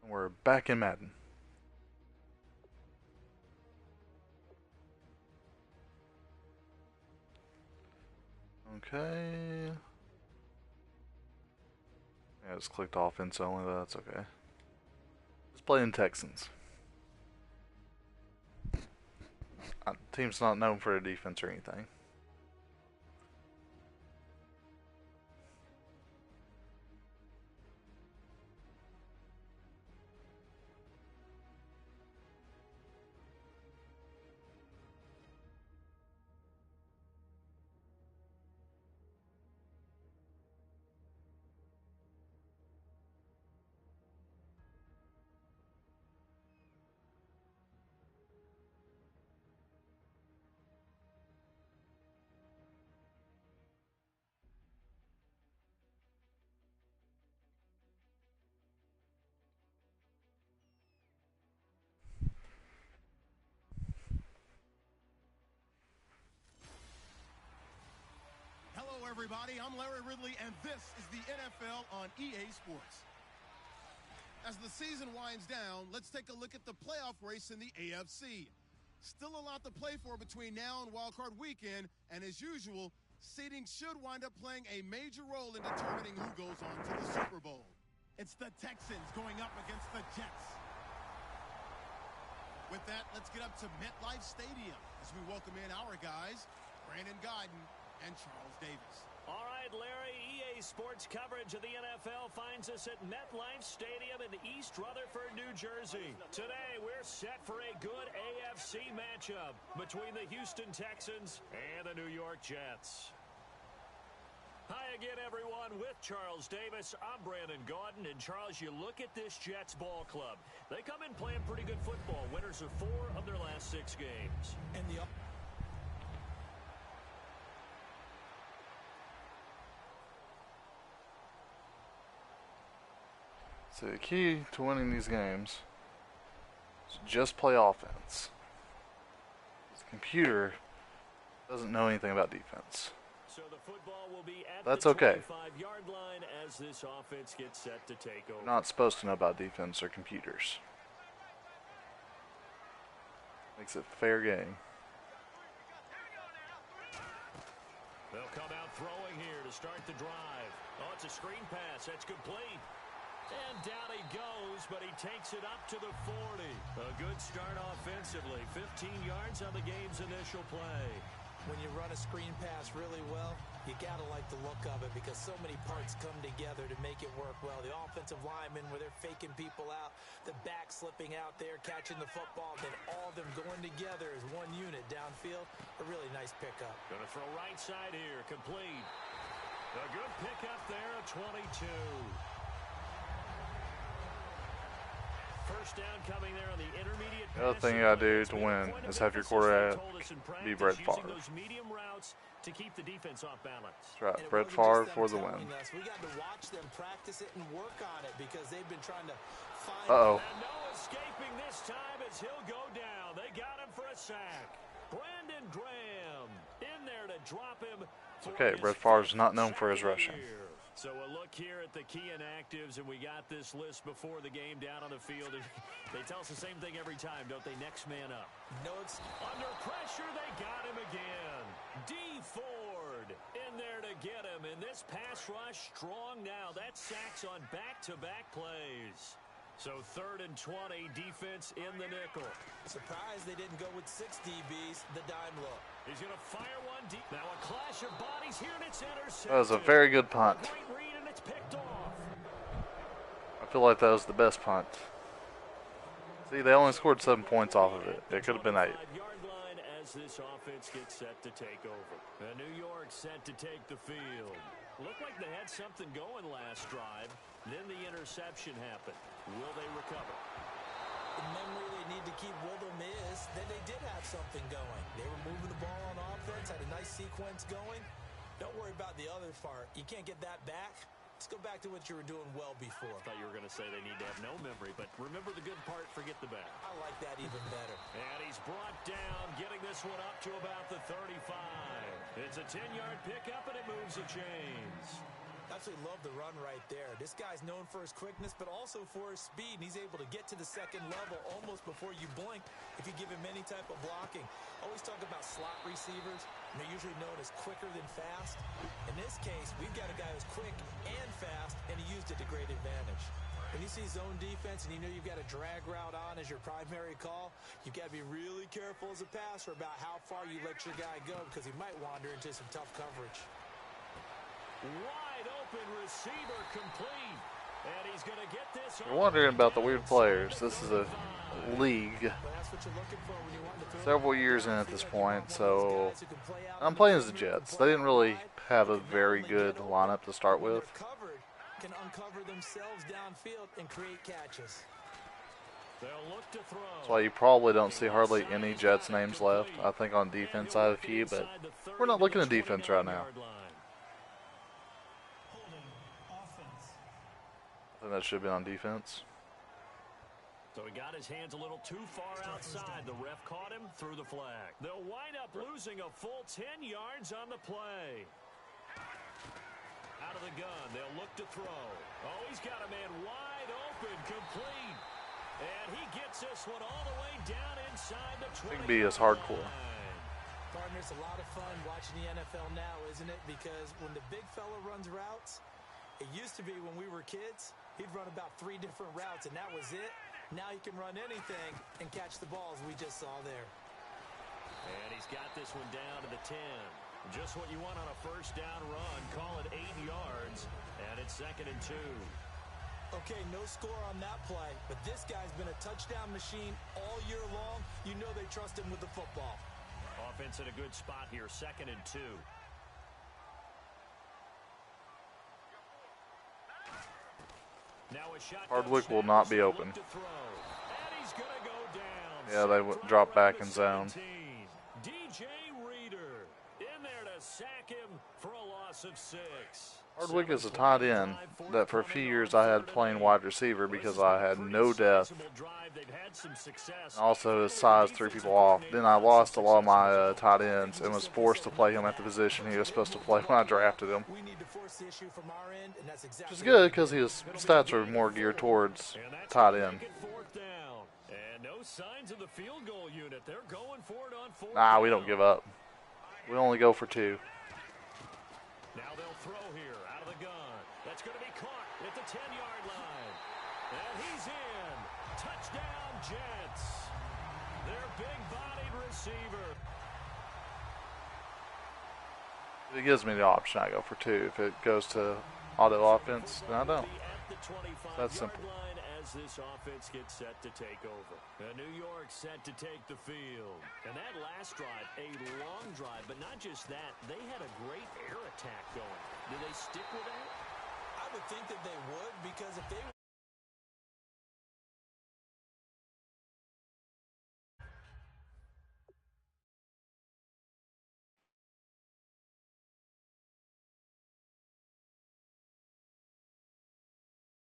We're back in Madden. Okay. Yeah, I just clicked offense only, but that's okay. Just playing Texans. Team's not known for a defense or anything. Hello, everybody. I'm Larry Ridley, and this is the NFL on EA Sports. As the season winds down, let's take a look at the playoff race in the AFC. Still a lot to play for between now and Wildcard Weekend, and as usual, seeding should wind up playing a major role in determining who goes on to the Super Bowl. It's the Texans going up against the Jets. With that, let's get up to MetLife Stadium as we welcome in our guys, Brandon Gaudin and Charles Davis. All right, Larry, EA Sports coverage of the NFL finds us at MetLife Stadium in East Rutherford, New Jersey. Today, we're set for a good AFC matchup between the Houston Texans and the New York Jets. Hi again, everyone. With Charles Davis, I'm Brandon Gaudin. And Charles, you look at this Jets ball club. They come in playing pretty good football. Winners of 4 of their last 6 games. And the So the key to winning these games is just play offense. This computer doesn't know anything about defense. So the football will be at That's the okay. 25-yard line as this offense gets set to take over. You're not supposed to know about defense or computers. Makes it fair game. They'll come out throwing here to start the drive. Oh, it's a screen pass. That's complete. And down he goes, but he takes it up to the 40. A good start offensively. 15 yards on the game's initial play. When you run a screen pass really well, you got to like the look of it because so many parts come together to make it work well. The offensive linemen, where they're faking people out, the back slipping out there, catching the football, then all of them going together as one unit downfield. A really nice pickup. Going to throw right side here, complete. A good pickup there, a 22. First down coming there on the intermediate. The other thing you gotta do to win is have your quarterback be Brett Favre. Those medium routes to keep the defense off balance. That's right, Brett Favre for the win. We got to watch them practice it and work on it because they've been trying to find. Uh-oh. And no escaping this time as he'll go down. They got him for a sack. Brandon Graham in there to drop him. Okay, Brett Favre's not known for his rushing. So a look here at the key inactives, and we got this list before the game down on the field. They tell us the same thing every time, don't they? Next man up. No, it's under pressure, they got him again. D. Ford in there to get him, and this pass rush strong now. That sacks on back-to-back plays. So 3rd and 20, defense in the nickel. Surprised they didn't go with 6 DBs, the dime look. He's going to fire one deep. Now a clash of bodies here, and it's intercepted. That was a very good punt. Great read, and it's picked off. I feel like that was the best punt. See, they only scored 7 points off of it. It could have been 8. Yard line as this offense gets set to take over. New York set to take the field. Looked like they had something going last drive. Then the interception happened. Will they recover? The memory they need to keep with them is that they did have something going. They were moving the ball on offense, had a nice sequence going. Don't worry about the other part. You can't get that back. Let's go back to what you were doing well before. I thought you were going to say they need to have no memory, but remember the good part, forget the bad. I like that even better. And he's brought down, getting this one up to about the 35. It's a 10-yard pickup, and it moves the chains. Absolutely love the run right there. This guy's known for his quickness, but also for his speed, and he's able to get to the second level almost before you blink if you give him any type of blocking. Always talk about slot receivers, and they're usually known as quicker than fast. In this case, we've got a guy who's quick and fast, and he used it to great advantage. When you see zone defense and you know you've got a drag route on as your primary call, you've got to be really careful as a passer about how far you let your guy go because he might wander into some tough coverage. Wide open receiver complete. And he's going to get this. You're wondering about the weird players. This is a league. Several years in at this point, so I'm playing as the Jets. They didn't really have a very good lineup to start with. Can uncover themselves downfield and create catches. They'll look to throw. That's why you probably don't see hardly any Jets names left. I think on defense I have a few, but we're not looking at defense right now. I think that should be on defense. So he got his hands a little too far outside. The ref caught him, threw the flag. They'll wind up losing a full 10 yards on the play. Out of the gun, they'll look to throw. Oh, he's got a man wide open, complete. And he gets this one all the way down inside the 20. Big B is hardcore. Partner, it's a lot of fun watching the NFL now, isn't it? Because when the big fella runs routes, it used to be when we were kids, he'd run about 3 different routes, and that was it. Now he can run anything and catch the balls we just saw there. And he's got this one down to the 10. Just what you want on a first down run. Call it 8 yards, and it's 2nd and 2. Okay, no score on that play, but this guy's been a touchdown machine all year long. You know they trust him with the football. Offense in a good spot here, 2nd and 2. Now a shot. Hardwick will not be open. Yeah, they drop back in zone. DJ Reader in there to sack him for a loss of 6. Hardwick is a tight end that for a few years I had playing wide receiver because I had no depth. Also, his size threw people off. Then I lost a lot of my tight ends and was forced to play him at the position he was supposed to play when I drafted him. Which is good because his stats are more geared towards tight end. Nah, we don't give up. We only go for 2. Now they'll throw here out of the gun. That's going to be caught at the 10-yard line. And he's in. Touchdown, Jets. Their big-bodied receiver. If it gives me the option, I go for 2. If it goes to auto offense, then I don't. That's simple. As this offense gets set to take over. New York set to take the field. And that last drive, a long drive, but not just that. They had a great air attack going. Do they stick with that? I would think that they would, because if they